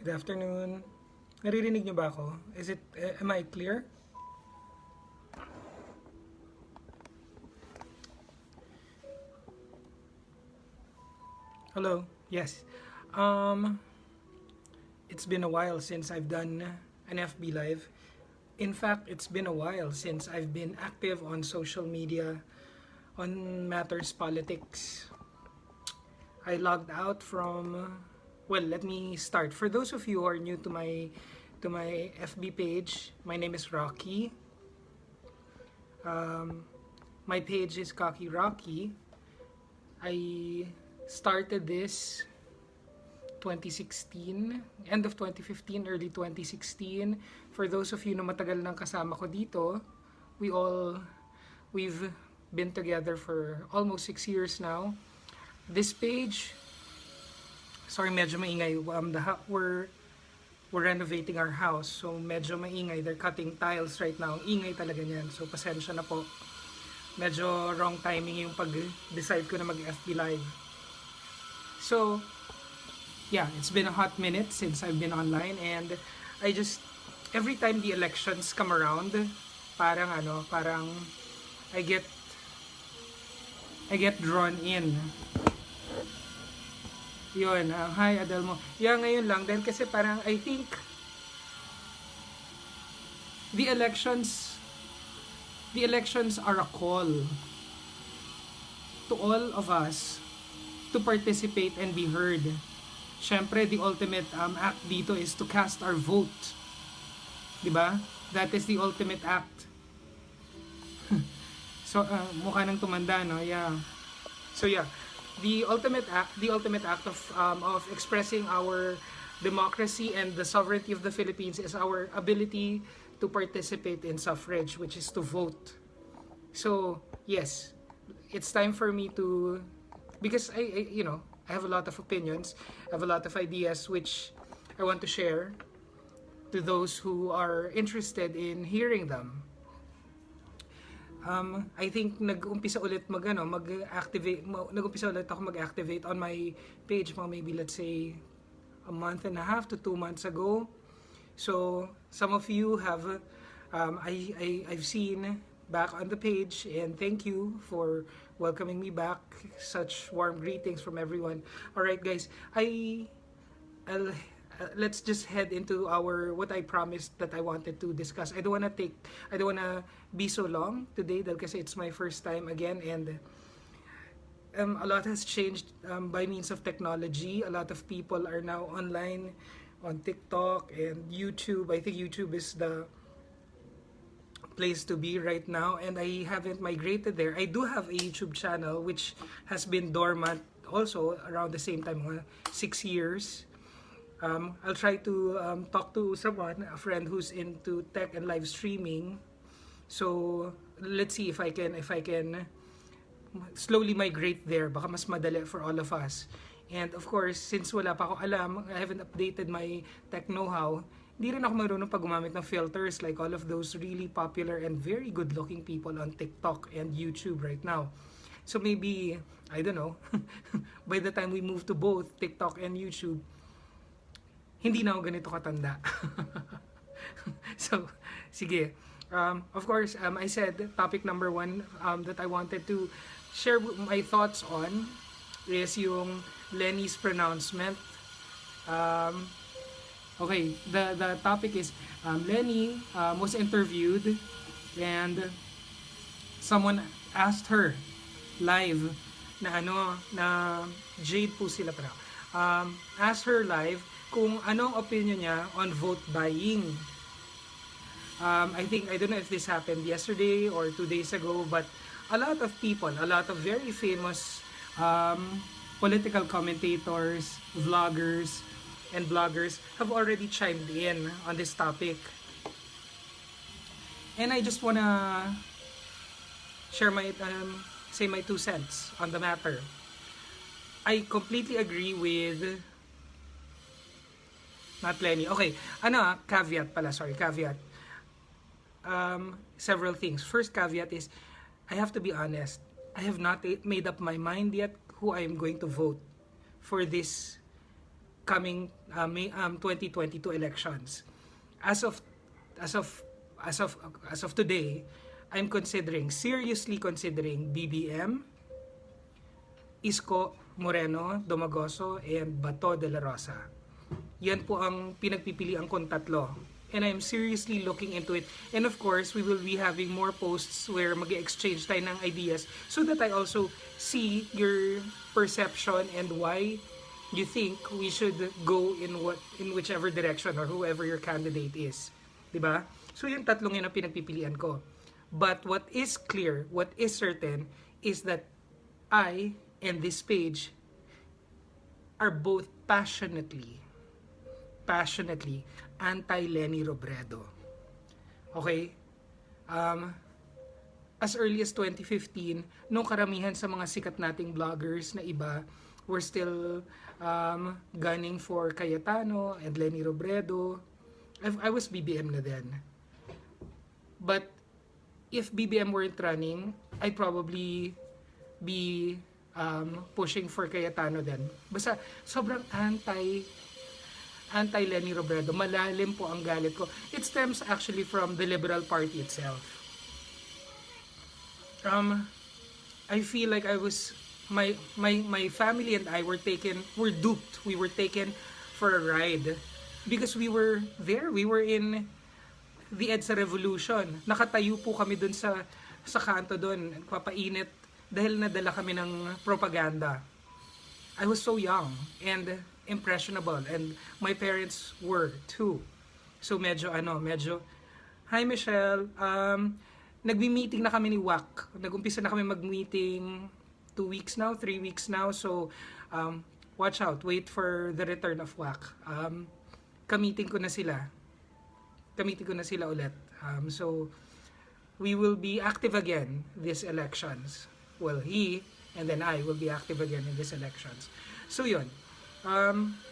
Good afternoon. Naririnig niyo ba ako? Am I clear? Hello? Yes. Um, it's been a while since I've done an FB Live. In fact, it's been a while since I've been active on social media on matters politics. I logged out from well, let me start. For those of you who are new to my FB page, my name is Rocky. My page is Cocky Rocky. I started this 2016, end of 2015, early 2016. For those of you na matagal nang kasama ko dito, we've been together for almost 6 years now. This page, sorry, medyo maingay. We're renovating our house, so medyo maingay. They're cutting tiles right now. Ingay talaga niyan. So pasensya na po. Medyo wrong timing yung pag-decide ko na mag-FB Live. So, yeah, it's been a hot minute since I've been online, and every time the elections come around, parang I get drawn in. Yun, hi Adelmo. Yeah, ngayon lang dahil kasi parang I think the elections are a call to all of us to participate and be heard. Syempre, the ultimate act dito is to cast our vote. 'Di ba? That is the ultimate act. So, mukha nang tumanda, no? Yeah. So, yeah. The ultimate act of expressing our democracy and the sovereignty of the Philippines is our ability to participate in suffrage, which is to vote. So, yes, it's time for me to, because I have a lot of opinions, I have a lot of ideas which I want to share to those who are interested in hearing them. I think nag-umpisa ulit ako mag-activate on my page maybe let's say a month and a half to 2 months ago. So some of you have I've seen back on the page, and thank you for welcoming me back. Such warm greetings from everyone. All right, guys, let's just head into what I promised that I wanted to discuss. I don't wanna be so long today because it's my first time again, and a lot has changed by means of technology. A lot of people are now online on TikTok and YouTube. I think YouTube is the place to be right now, and I haven't migrated there. I do have a YouTube channel which has been dormant also around the same time, 6 years. I'll try to talk to someone, a friend who's into tech and live streaming. So let's see if I can slowly migrate there. Baka mas madali for all of us. And of course, since wala pa ako alam, I haven't updated my tech know-how. Hindi rin ako marunong pag gumamit ng filters like all of those really popular and very good-looking people on TikTok and YouTube right now. So maybe, I don't know, by the time we move to both TikTok and YouTube, hindi na ako ganito katanda. So, sige. Of course, I said topic number 1 that I wanted to share my thoughts on is yung Leni's pronouncement. Okay, the topic is Leni was interviewed, and someone asked her live na Jade po sila pala. Asked her live kung anong opinion niya on vote buying. I don't know if this happened yesterday or 2 days ago, but a lot of people, a lot of very famous political commentators, vloggers, and bloggers have already chimed in on this topic. And I just wanna share say my 2 cents on the matter. I completely agree with not Leni. Okay, caveat pala, sorry, caveat. Several things. First caveat is, I have to be honest, I have not made up my mind yet who I am going to vote for this coming 2022 elections. As of as of as of today, I'm seriously considering BBM, Isko Moreno, Domagoso, and Bato de la Rosa. Yan po ang pinagpipilian kong tatlo. And I'm seriously looking into it. And of course, we will be having more posts where mag-exchange tayo ng ideas so that I also see your perception and why you think we should go in whichever direction or whoever your candidate is. 'Di ba? So yung tatlong yun ang pinagpipilian ko. But what is clear, what is certain, is that I and this page are both passionately anti-Leni Robredo. Okay? As early as 2015, nung karamihan sa mga sikat nating vloggers na iba were still gunning for Cayetano and Leni Robredo, I was BBM na then. But if BBM weren't running, I'd probably be pushing for Cayetano then. Basta sobrang anti-Leni Robredo. Malalim po ang galit ko. It stems actually from the Liberal Party itself. I feel like my family and I were duped. We were taken for a ride because we were there. We were in the EDSA Revolution. Nakatayo po kami dun sa kanto dun, papainit dahil nadala kami ng propaganda. I was so young and impressionable, and my parents were too. So medyo, hi Michelle, nagmi-meeting na kami ni WAC. Nag-umpisa na kami mag-meeting 3 weeks now. So watch out, wait for the return of WAC. Kamiting ko na sila ulit. So we will be active again these elections. Well, he and then I will be active again in these elections. So yun.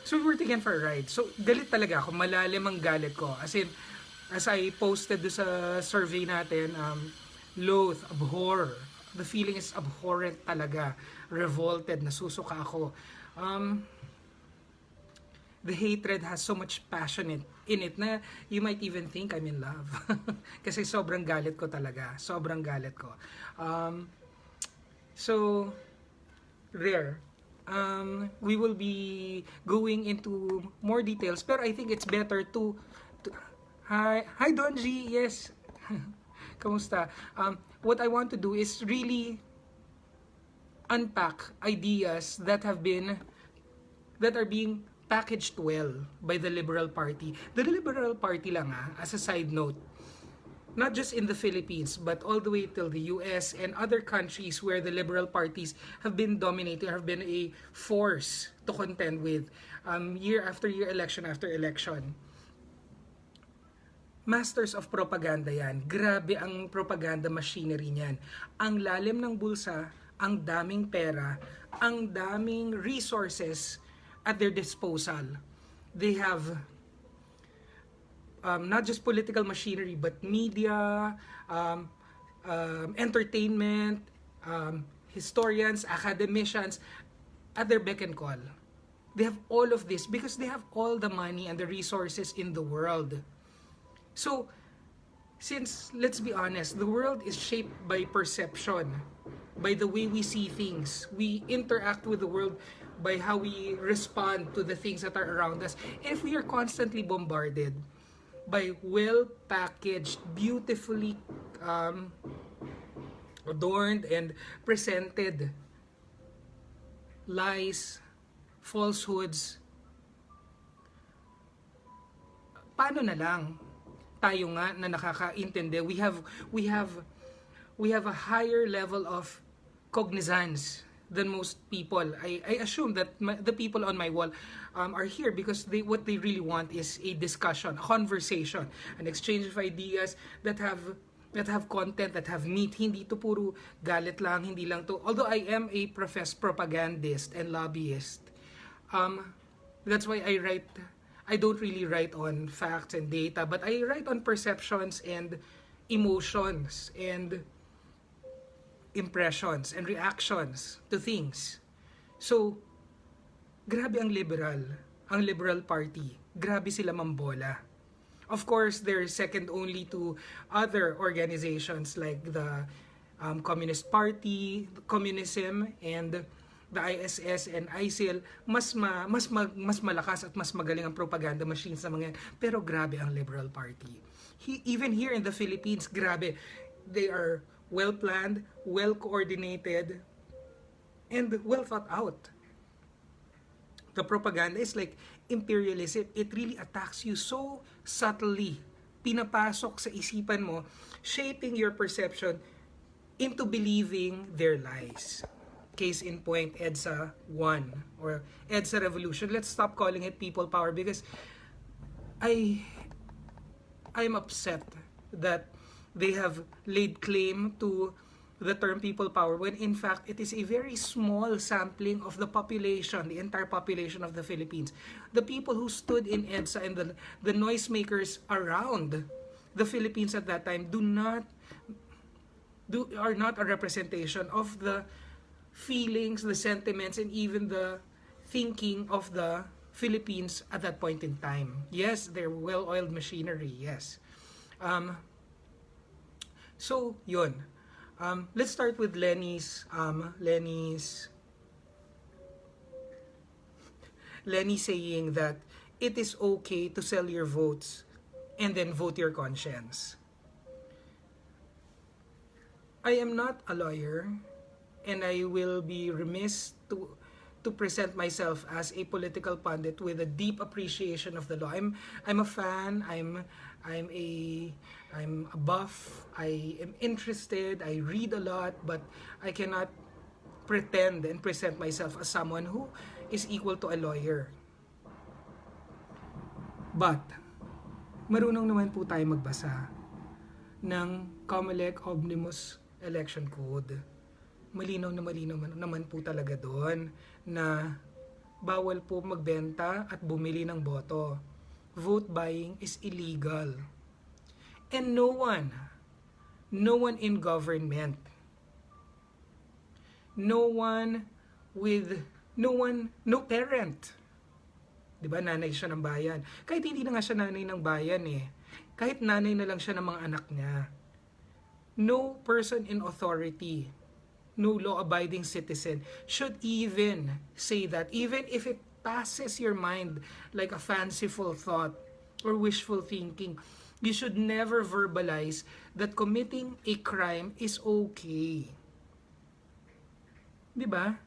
So we were taken for a ride. So galit talaga ako, malalim ang galit ko. As in, as I posted do sa survey natin, loathe, abhor. The feeling is abhorrent talaga. Revolted, nasusuka ako. The hatred has so much passion in it na you might even think I'm in love. Kasi sobrang galit ko talaga. Sobrang galit ko. So, there. We will be going into more details. Pero I think it's better to Hi Donji, yes. Kamusta? What I want to do is really unpack ideas that are being packaged well by the Liberal Party. The Liberal Party lang as a side note, not just in the Philippines, but all the way till the US and other countries where the liberal parties have been dominating, have been a force to contend with year after year, election after election. Masters of propaganda yan. Grabe ang propaganda machinery niyan. Ang lalim ng bulsa, ang daming pera, ang daming resources at their disposal. They have not just political machinery, but media, entertainment, historians, academicians at their beck and call. They have all of this because they have all the money and the resources in the world. So, since, let's be honest, the world is shaped by perception, by the way we see things. We interact with the world by how we respond to the things that are around us. And if we are constantly bombarded by well-packaged, beautifully adorned and presented lies, falsehoods, paano na lang tayo nga na nakakaintindi? We have a higher level of cognizance than most people. I assume that the people on my wall are here because what they really want is a discussion, a conversation, an exchange of ideas that have content, that have meat. Hindi to puro galit lang, hindi lang to. Although I am a professed propagandist and lobbyist, that's why I don't really write on facts and data, but I write on perceptions and emotions and impressions and reactions to things. So, grabe ang liberal. ang Liberal Party. Grabe sila mambola. Of course, they're second only to other organizations like the Communist Party, Communism, and the ISS and ISIL. Mas malakas at mas magaling ang propaganda machines sa mga yan. Pero grabe ang Liberal Party. Even here in the Philippines, grabe. They are well planned, well coordinated, and well thought out. The propaganda is like imperialism. It really attacks you so subtly. Pinapasok sa isipan mo, shaping your perception into believing their lies. Case in point, EDSA 1 or EDSA Revolution. Let's stop calling it people power because I'm upset that they have laid claim to the term people power when in fact it is a very small sampling of the population, the entire population of the Philippines. The people who stood in EDSA and the noisemakers around the Philippines at that time are not a representation of the feelings, the sentiments, and even the thinking of the Philippines at that point in time. Yes, they're well-oiled machinery, yes. So, yun. Let's start with Leni saying that it is okay to sell your votes and then vote your conscience. I am not a lawyer and I will be remiss to present myself as a political pundit with a deep appreciation of the law. I'm a fan, I'm a buff, I am interested, I read a lot, but I cannot pretend and present myself as someone who is equal to a lawyer. But, marunong naman po tayo magbasa ng COMELEC Omnibus Election Code. Malinaw naman po talaga doon na bawal po magbenta at bumili ng boto. Vote buying is illegal. And no one in government, no parent, di ba, nanay siya ng bayan. Kahit hindi na nga siya nanay ng bayan kahit nanay na lang siya ng mga anak niya. No person in authority, no law-abiding citizen should even say that, even if it passes your mind like a fanciful thought or wishful thinking. You should never verbalize that committing a crime is okay. Di ba?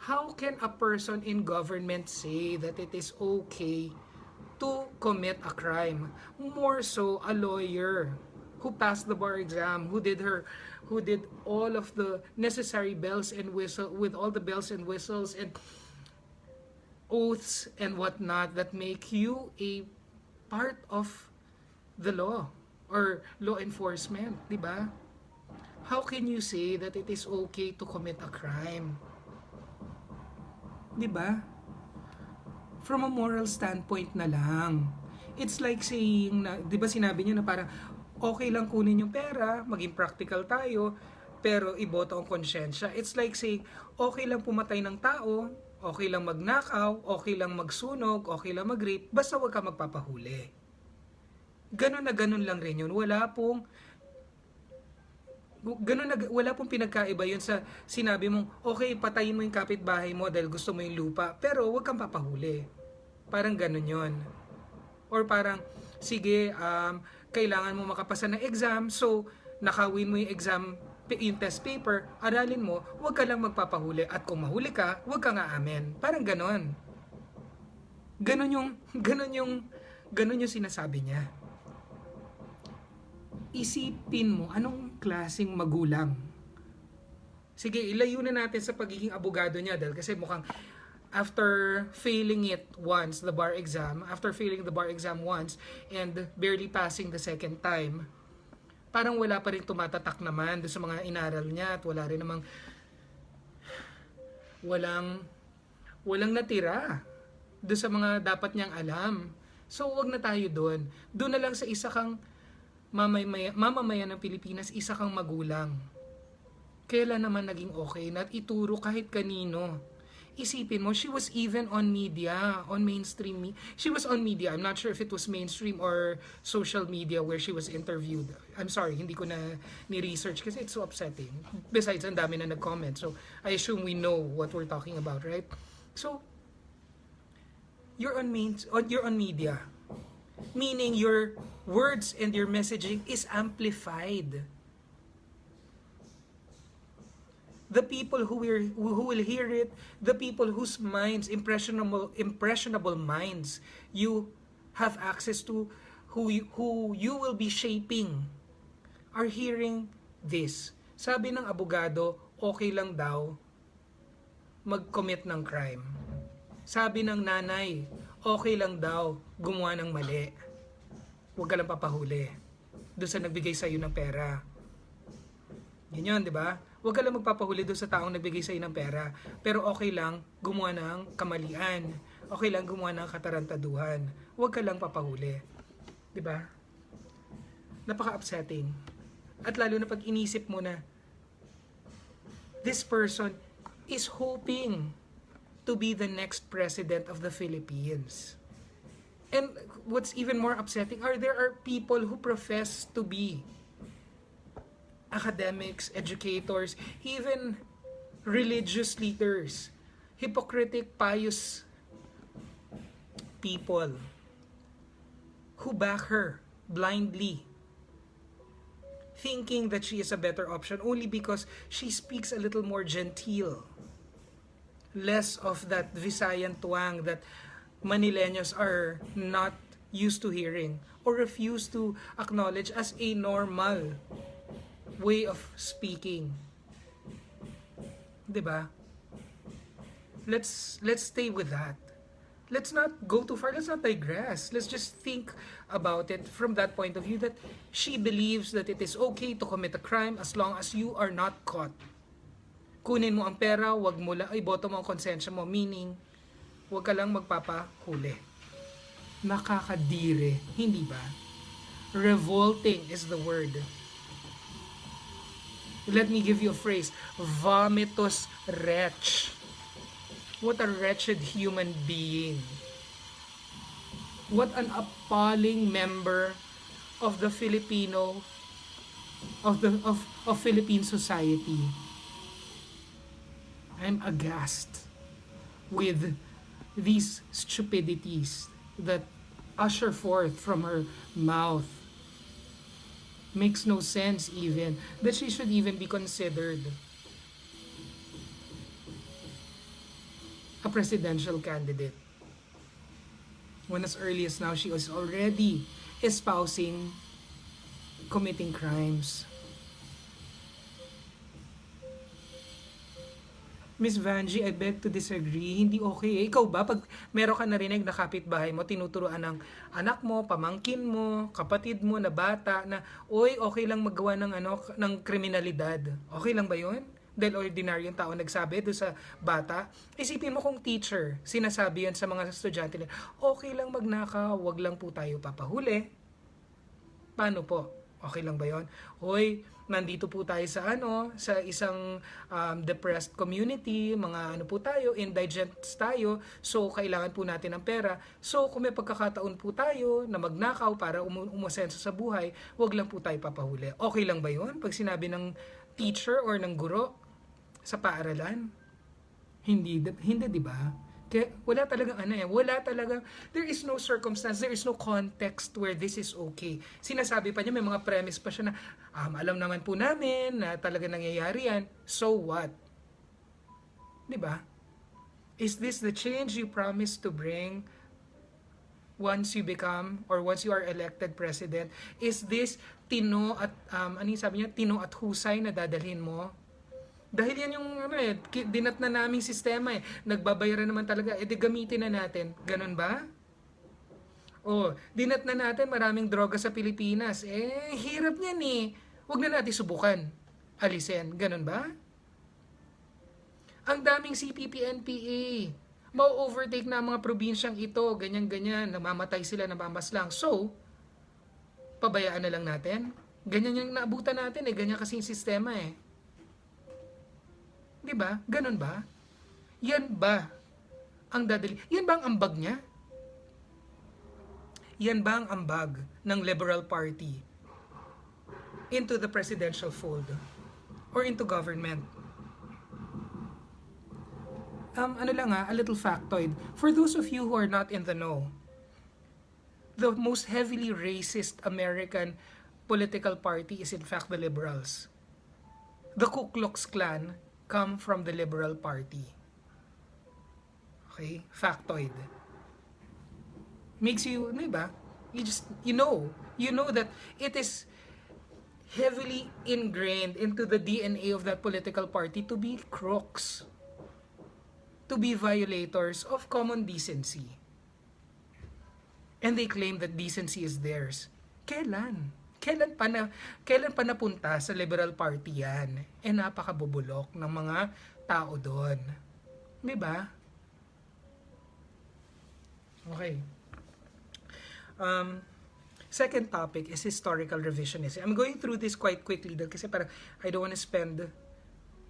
How can a person in government say that it is okay to commit a crime? More so a lawyer who passed the bar exam, who did all of the necessary bells and whistles, with all the bells and whistles and oaths and whatnot that make you a part of the law or law enforcement, di ba? How can you say that it is okay to commit a crime? Di ba? From a moral standpoint na lang. It's like saying na, di ba sinabi niya na parang okay lang kunin yung pera, maging practical tayo, pero iboto ang konsyensya. It's like saying okay lang pumatay ng tao, okay lang magnakaw, okay lang magsunog, okay lang mag-rape, basta wag ka magpapahuli. Ganun na ganun lang rin yun. Wala pong pinagkaiba yun sa sinabi mong, okay, patayin mo yung kapitbahay mo dahil gusto mo yung lupa, pero wag kang papahuli. Parang ganun yun. Or parang, sige, kailangan mo makapasa ng exam, so nakawin mo yung exam, yung test paper, aralin mo, huwag ka lang magpapahuli. At kung mahuli ka, huwag ka nga amen. Parang ganon. Ganon yung sinasabi niya. Isipin mo, anong klaseng magulang? Sige, ilayo na natin sa pagiging abogado niya dahil kasi mukhang after failing the bar exam once and barely passing the second time, parang wala pa rin tumatatak naman doon sa mga inaral niya at wala rin namang walang natira doon sa mga dapat niyang alam. So wag na tayo doon. Doon na lang sa isa kang mamamayan ng Pilipinas, isa kang magulang. Kailan naman naging okay na ituro kahit kanino. isipin mo, she was even on media, on mainstream. She was on media. I'm not sure if it was mainstream or social media where she was interviewed. I'm sorry, hindi ko na ni-research kasi it's so upsetting. Besides, ang dami na nag-comment. So, I assume we know what we're talking about, right? So, you're on media. Meaning your words and your messaging is amplified. The people who will hear it, the people whose minds, impressionable minds, you have access to, who you will be shaping, are hearing this. Sabi ng abogado, okay lang daw mag-commit ng crime. Sabi ng nanay, okay lang daw gumawa ng mali. Huwag ka lang papahuli doon sa nagbigay sa'yo ng pera. Yun, di ba? Huwag ka lang magpapahuli doon sa taong nagbigay sa'yo ng pera. Pero okay lang gumawa ng kamalian. Okay lang gumawa ng katarantaduhan. Huwag ka lang papahuli. Di ba? Napaka-upsetting. At lalo na pag inisip mo na this person is hoping to be the next president of the Philippines. And what's even more upsetting there are people who profess to be academics, educators, even religious leaders, hypocritic, pious people who back her blindly, thinking that she is a better option only because she speaks a little more genteel, less of that Visayan twang that Manileños are not used to hearing or refuse to acknowledge as a normal way of speaking. 'Di ba? Let's stay with that. Let's not go too far. Let's not digress. Let's just think about it from that point of view that she believes that it is okay to commit a crime as long as you are not caught. Kunin mo ang pera, wag mo lang, iboto mo ang konsensya mo, meaning wag ka lang magpapahuli. Nakakadire, hindi ba? Revolting is the word. Let me give you a phrase. Vomitous wretch. What a wretched human being. What an appalling member of the Filipino of Philippine society. I'm aghast with these stupidities that usher forth from her mouth. Makes no sense even that she should even be considered a presidential candidate when as early as now she was already espousing committing crimes. Miss Vanjie, I beg to disagree. Hindi okay. Ikaw ba, pag meron ka narinig na kapitbahay mo, tinuturuan ng anak mo, pamangkin mo, kapatid mo na bata na, oy, okay lang magawa ng kriminalidad. Okay lang ba yun? Dahil ordinaryong tao nagsabi doon sa bata. Isipin mo kung teacher, sinasabi yun sa mga estudyante nila, okay lang magnakaw, wag lang po tayo papahuli. Paano po? Okay lang ba yun? Hoy, nandito po tayo sa isang depressed community, mga po tayo, indigents tayo, so kailangan po natin ng pera. So kung may pagkakataon po tayo na magnakaw para umasenso sa buhay, wag lang po tayo papahuli. Okay lang ba yun? Pag sinabi ng teacher or ng guro sa paaralan? Hindi, di ba? Kaya wala talagang, there is no circumstance, there is no context where this is okay. Sinasabi pa niya, may mga premise pa siya na, alam naman po namin na talaga nangyayari yan, so what? Diba? Is this the change you promised to bring once you become, or once you are elected president? Is this tino at, tino at husay na dadalhin mo? Dahil yan yung dinat na naming sistema Nagbabayaran naman talaga. Gamitin na natin. Ganun ba? Dinat na natin maraming droga sa Pilipinas. Hirap niyan Huwag na natin subukan. Alisin. Ganun ba? Ang daming CPP-NPA. Mau-overtake na ang mga probinsyang ito. Ganyan-ganyan. Namamatay sila, namamaslang. So, pabayaan na lang natin. Ganyan yung naabutan natin Ganyan kasi yung sistema Diba? Ganun ba? Yan ba ang dadali. Yan ba ang ambag niya? Yan ba ang ambag ng Liberal Party into the presidential fold or into government? Ano lang a little factoid. For those of you who are not in the know, the most heavily racist American political party is in fact the Liberals. The Ku Klux Klan come from the Liberal Party. Okay? Factoid. Makes you, di ba? You know that it is heavily ingrained into the DNA of that political party to be crooks, to be violators of common decency. And they claim that decency is theirs. Kailan? Kailan pa napunta sa Liberal Party yan? Napakabubulok ng mga tao doon. Di ba? Okay. Second topic is historical revisionism. I'm going through this quite quickly kasi parang I don't want to spend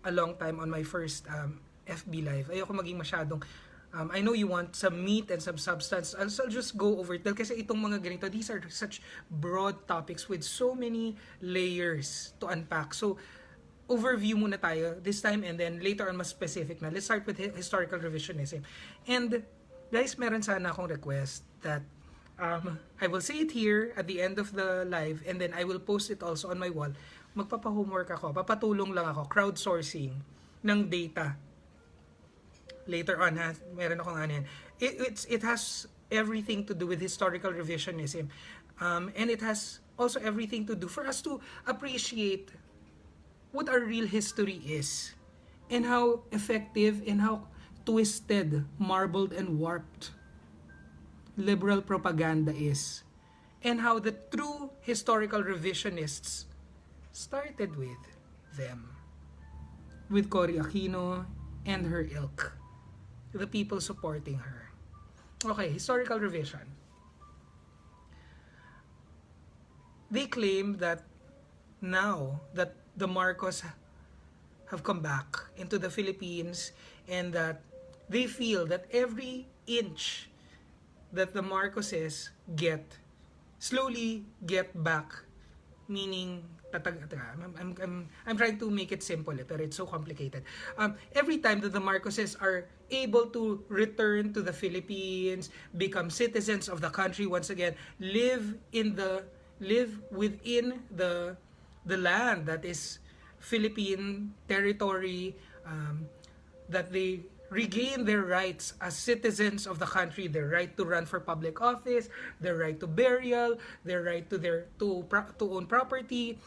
a long time on my first FB Live. Ayoko maging masyadong I know you want some meat and some substance. I'll just go over it kasi itong mga ganito, these are such broad topics with so many layers to unpack. So, overview muna tayo this time and then later on mas specific na. Let's start with historical revisionism. And guys, meron sana akong request that I will say it here at the end of the live and then I will post it also on my wall. Magpapa-homework ako, papatulong lang ako, crowdsourcing ng data. Later on, meron akong ano yan. It has everything to do with historical revisionism. And it has also everything to do for us to appreciate what our real history is. And how effective and how twisted, marbled, and warped liberal propaganda is. And how the true historical revisionists started with them. With Cory Aquino and her ilk. The people supporting her. Okay, historical revision. They claim that now that the Marcos have come back into the Philippines and that they feel that every inch that the Marcoses slowly get back, meaning I'm trying to make it simple pero it's so complicated. Every time that the Marcoses are able to return to the Philippines, become citizens of the country once again, live within the land that is Philippine territory, that they regain their rights as citizens of the country, their right to run for public office, their right to burial, their right to own property,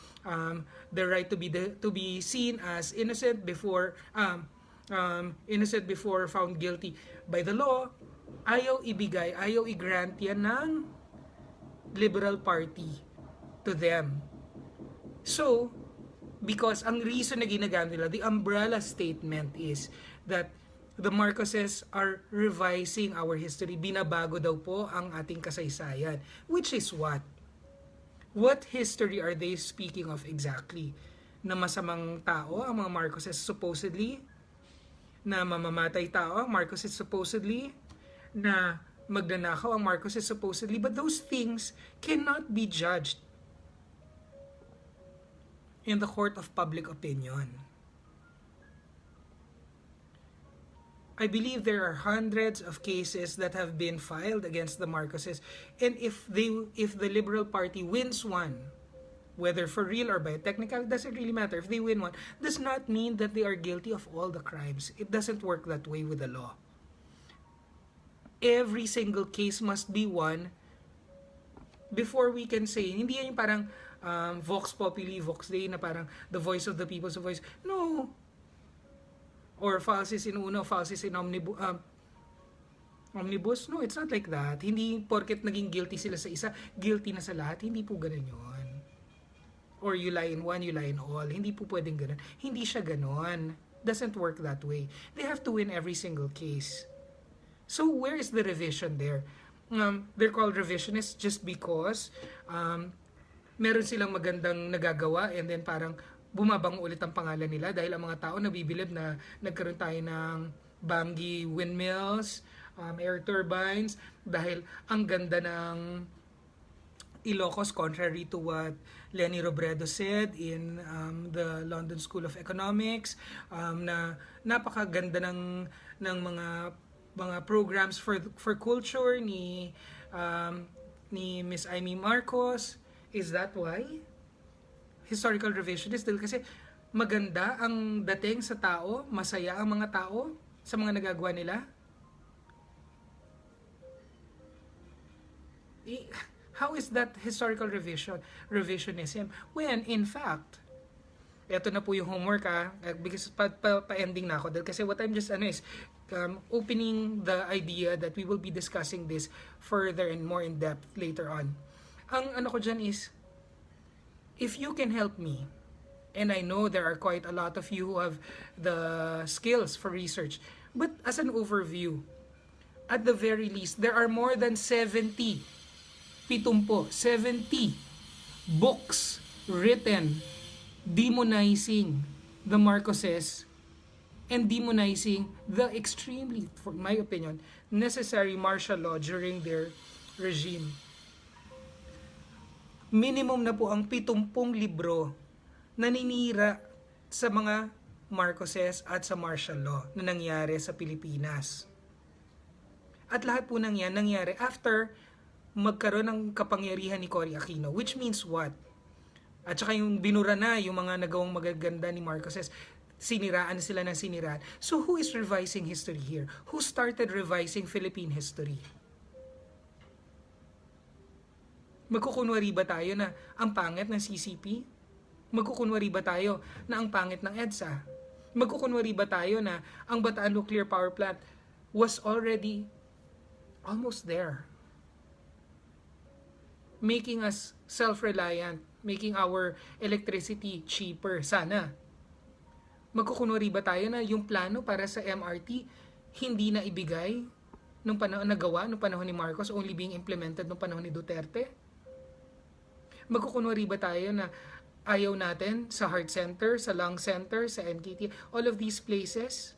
their right to be seen as innocent before found guilty by the law. Ayaw i-grant yan ng Liberal Party to them. So, because ang reason na ginagamit nila, the umbrella statement is that the Marcoses are revising our history. Binabago daw po ang ating kasaysayan. Which is what? What history are they speaking of exactly? Na masamang tao ang mga Marcoses supposedly? Na mamamatay tao ang Marcoses supposedly? Na magnanakaw ang Marcoses supposedly? But those things cannot be judged in the court of public opinion. I believe there are hundreds of cases that have been filed against the Marcoses, and if the Liberal Party wins one, whether for real or by technical, doesn't really matter. If they win one, does not mean that they are guilty of all the crimes. It doesn't work that way with the law. Every single case must be won before we can say, hindi yan yung parang Vox Populi, Vox Dei, na parang the voice of the people's voice. No. Or falsis in uno, falsis in omnibus. No, it's not like that. Hindi porket naging guilty sila sa isa, guilty na sa lahat. Hindi po ganun yun. Or you lie in one, you lie in all. Hindi po pwedeng ganun. Hindi siya ganun. Doesn't work that way. They have to win every single case. So where is the revision there? They're called revisionists just because meron silang magandang nagagawa and then parang bumabang ulit ang pangalan nila dahil ang mga tao nabibilib na nagkaroon tayo ng Bangi windmills, air turbines, dahil ang ganda ng Ilocos, contrary to what Leni Robredo said in the London School of Economics, na napakaganda ng mga programs for culture ni Miss Amy Marcos. Is that why? Historical revisionist, dahil kasi maganda ang dating sa tao, masaya ang mga tao sa mga nagagawa nila. How is that historical revisionism when in fact, eto na po yung homework because pa-ending na ako, dahil kasi what I'm just is opening the idea that we will be discussing this further and more in depth later on. Ang ano ko dyan is, if you can help me, and I know there are quite a lot of you who have the skills for research, but as an overview, at the very least, there are more than 70 books written demonizing the Marcoses and demonizing the extremely, for my opinion, necessary martial law during their regime. Minimum na po ang 70 libro naninira sa mga Marcoses at sa martial law na nangyari sa Pilipinas. At lahat po ng yan nangyari after magkaroon ng kapangyarihan ni Cory Aquino, which means what? At saka yung binura na yung mga nagawang magaganda ni Marcoses, siniraan sila ng siniraan. So who is revising history here? Who started revising Philippine history? Magkukunwari ba tayo na ang pangit ng CCP? Magkukunwari ba tayo na ang pangit ng EDSA? Magkukunwari ba tayo na ang Bataan Nuclear Power Plant was already almost there, making us self-reliant, making our electricity cheaper? Sana. Magkukunwari ba tayo na yung plano para sa MRT hindi na ibigay nung panahon nagawa nung panahon ni Marcos, only being implemented nung panahon ni Duterte? Magkukunwari ba tayo na ayaw natin sa heart center, sa lung center, sa NKT, all of these places?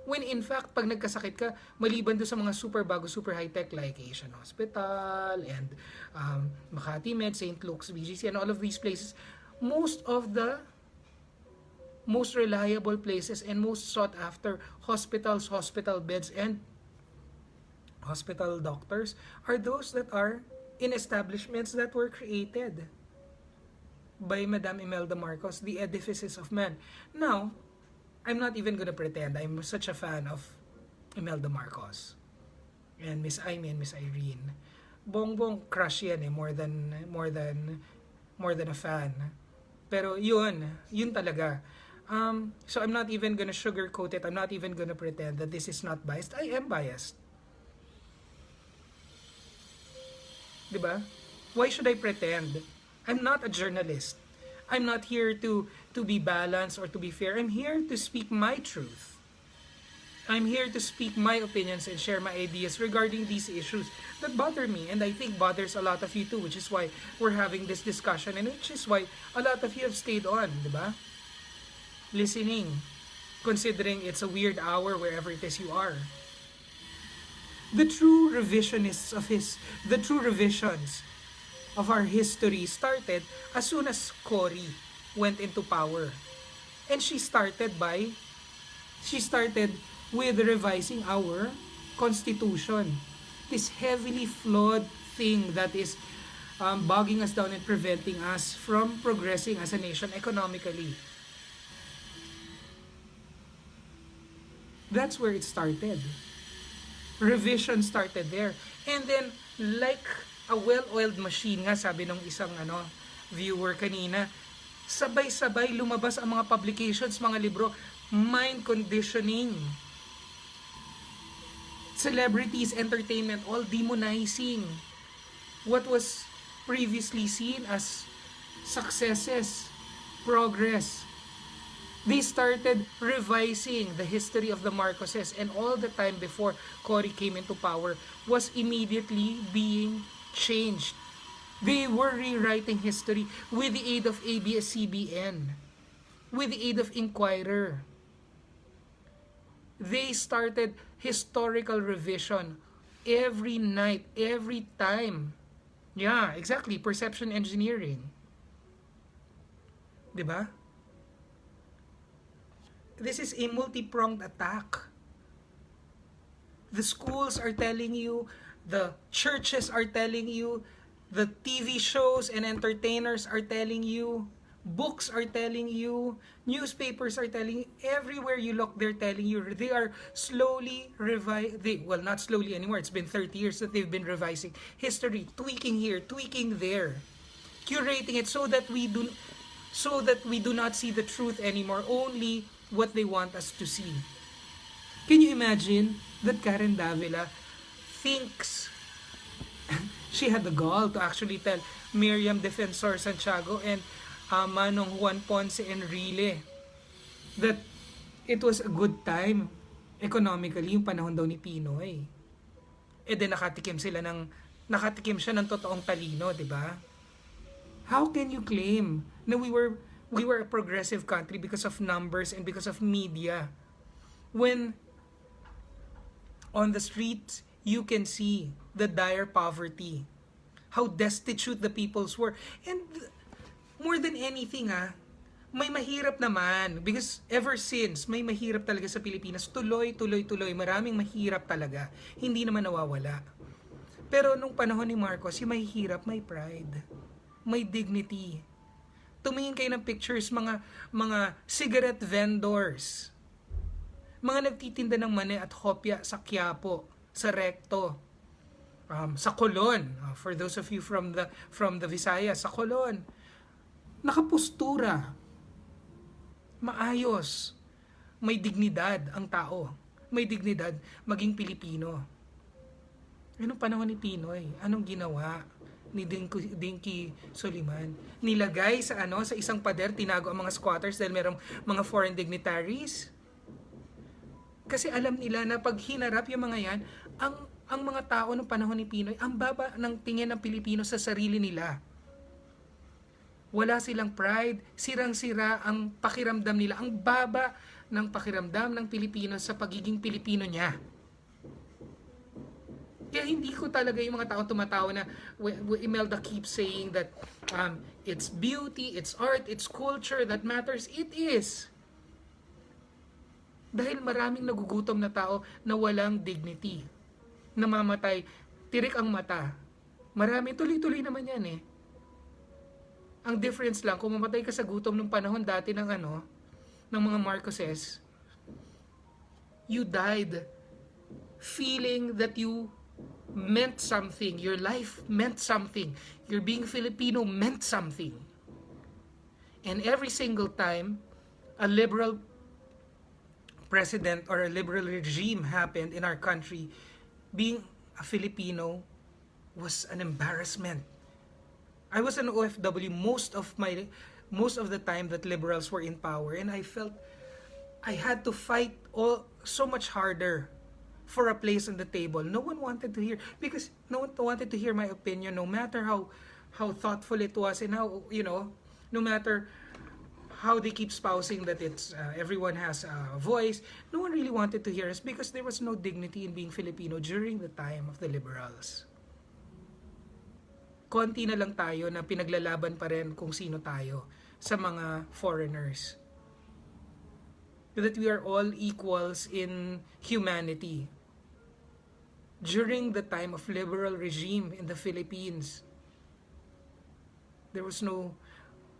When in fact, pag nagkasakit ka, maliban doon sa mga super bago, super high-tech like Asian Hospital and Makati Med, St. Luke's, BGC, and all of these places, most of the most reliable places and most sought after hospitals, hospital beds, and hospital doctors are those that are in establishments that were created by Madam Imelda Marcos, the edifices of man. Now, I'm not even gonna pretend I'm such a fan of Imelda Marcos and Miss Amy and Miss Irene. Bongbong crush yan more than a fan. Pero yun talaga. So I'm not even gonna sugarcoat it. I'm not even gonna pretend that this is not biased. I am biased. Diba? Why should I pretend? I'm not a journalist. I'm not here to be balanced or to be fair. I'm here to speak my truth. I'm here to speak my opinions and share my ideas regarding these issues that bother me, and I think bothers a lot of you too, which is why we're having this discussion, and which is why a lot of you have stayed on, diba? Listening, considering it's a weird hour wherever it is you are. The true revisions of our history started as soon as Cory went into power. And she started with revising our constitution. This heavily flawed thing that is bogging us down and preventing us from progressing as a nation economically. That's where it started. Revision started there. And then, like a well-oiled machine nga, sabi ng isang viewer kanina, sabay-sabay lumabas ang mga publications, mga libro, mind conditioning, celebrities, entertainment, all demonizing what was previously seen as successes, progress. They started revising the history of the Marcoses, and all the time before Cory came into power was immediately being changed. They were rewriting history with the aid of ABS-CBN, with the aid of Inquirer. They started historical revision every night, every time. Yeah, exactly. Perception engineering. 'Di ba? This is a multi-pronged attack. The schools are telling you, the churches are telling you, the TV shows and entertainers are telling you, books are telling you, newspapers are telling you, everywhere you look, they're telling you, they are slowly well, not slowly anymore, it's been 30 years that they've been revising history, tweaking here, tweaking there, curating it so that we do not see the truth anymore, only what they want us to see. Can you imagine that Karen Davila thinks she had the gall to actually tell Miriam Defensor Santiago and Manong Juan Ponce Enrile that it was a good time economically yung panahon daw ni Pinoy. E then nakatikim siya ng totoong talino, di ba? How can you claim na we were a progressive country because of numbers and because of media when on the streets you can see the dire poverty, how destitute the peoples were, and more than anything may mahirap naman because ever since may mahirap talaga sa Pilipinas, tuloy, maraming mahirap talaga, hindi naman nawawala. Pero nung panahon ni Marcos, yung mahihirap may pride, may dignity. Tumingin kayo ng pictures, mga cigarette vendors, mga nagtitinda ng mani at hopya sa Quiapo, sa Recto, sa Colon, for those of you from the Visayas, sa Colon, nakapustura, maayos, may dignidad ang tao, may dignidad maging Pilipino. Anong panahon ni Pinoy? Anong ginawa ni Dinky Soliman? Nilagay sa isang pader, tinago ang mga squatters dahil merong mga foreign dignitaries. Kasi alam nila na pag hinarap yung mga yan, ang mga tao ng panahon ni Pinoy, ang baba ng tingin ng Pilipino sa sarili nila. Wala silang pride, sirang-sira ang pakiramdam nila, ang baba ng pakiramdam ng Pilipino sa pagiging Pilipino niya. Kaya hindi ko talaga yung mga tao tumatawa na Imelda keeps saying that it's beauty, it's art, it's culture that matters. It is. Dahil maraming nagugutom na tao na walang dignity. Namamatay, tirik ang mata. Marami, tuloy-tuloy naman yan eh. Ang difference lang, kung mamatay ka sa gutom nung panahon dati ng mga Marcoses, you died feeling that you meant something. Your life meant something. Your being Filipino meant something. And every single time, a liberal president or a liberal regime happened in our country, being a Filipino was an embarrassment. I was an OFW most of the time that liberals were in power, and I felt I had to fight so much harder for a place on the table. No one wanted to hear, because no one wanted to hear my opinion, no matter how thoughtful it was, and how, no matter how they keep spousing that it's everyone has a voice. No one really wanted to hear us because there was no dignity in being Filipino during the time of the liberals. Konti na lang tayo na pinaglalaban pa rin kung sino tayo sa mga foreigners. That we are all equals in humanity. During the time of liberal regime in the Philippines,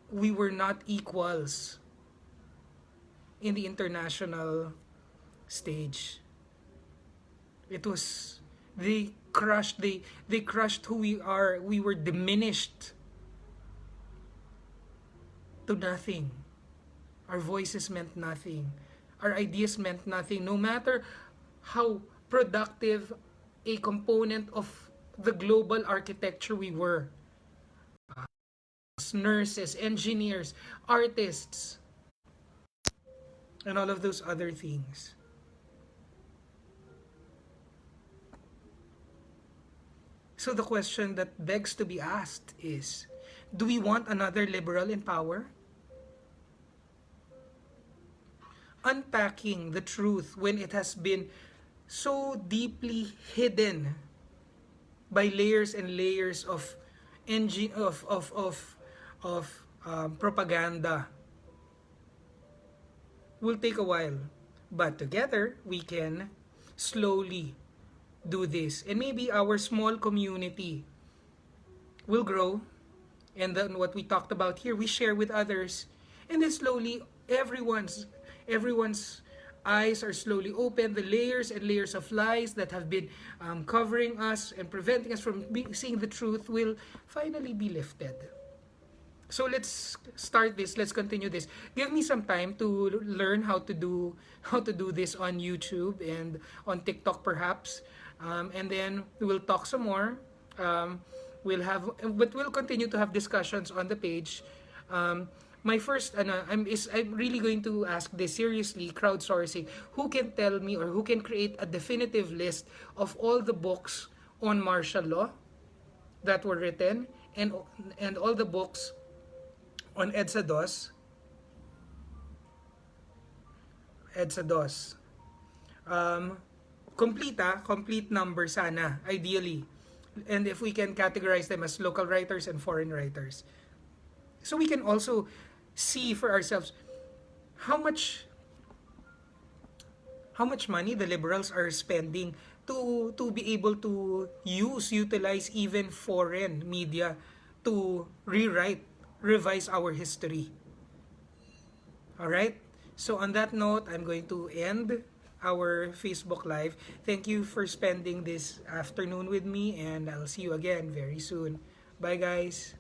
we were not equals in the international stage. It was, they crushed who we are. We were diminished to nothing. Our voices meant nothing. Our ideas meant nothing. No matter how productive a component of the global architecture we were. Nurses, engineers, artists, and all of those other things. So the question that begs to be asked is, do we want another liberal in power? Unpacking the truth when it has been so deeply hidden by layers and layers of engine of propaganda will take a while. But together, we can slowly do this. And maybe our small community will grow. And then what we talked about here, we share with others. And then slowly, everyone's eyes are slowly open. The layers and layers of lies that have been covering us and preventing us from seeing the truth will finally be lifted. So let's start this. Let's continue this. Give me some time to learn how to do this on YouTube and on TikTok perhaps, and then we will talk some more. But we'll continue to have discussions on the page. My first, I'm really going to ask this seriously. Crowdsourcing. Who can tell me or who can create a definitive list of all the books on martial law that were written and all the books on EDSA DOS, um, complete number sana, ideally. And if we can categorize them as local writers and foreign writers. So we can also see for ourselves how much money the liberals are spending to be able to utilize even foreign media to revise our history. All right? So on that note, I'm going to end our Facebook Live. Thank you for spending this afternoon with me, and I'll see you again very soon. Bye, guys.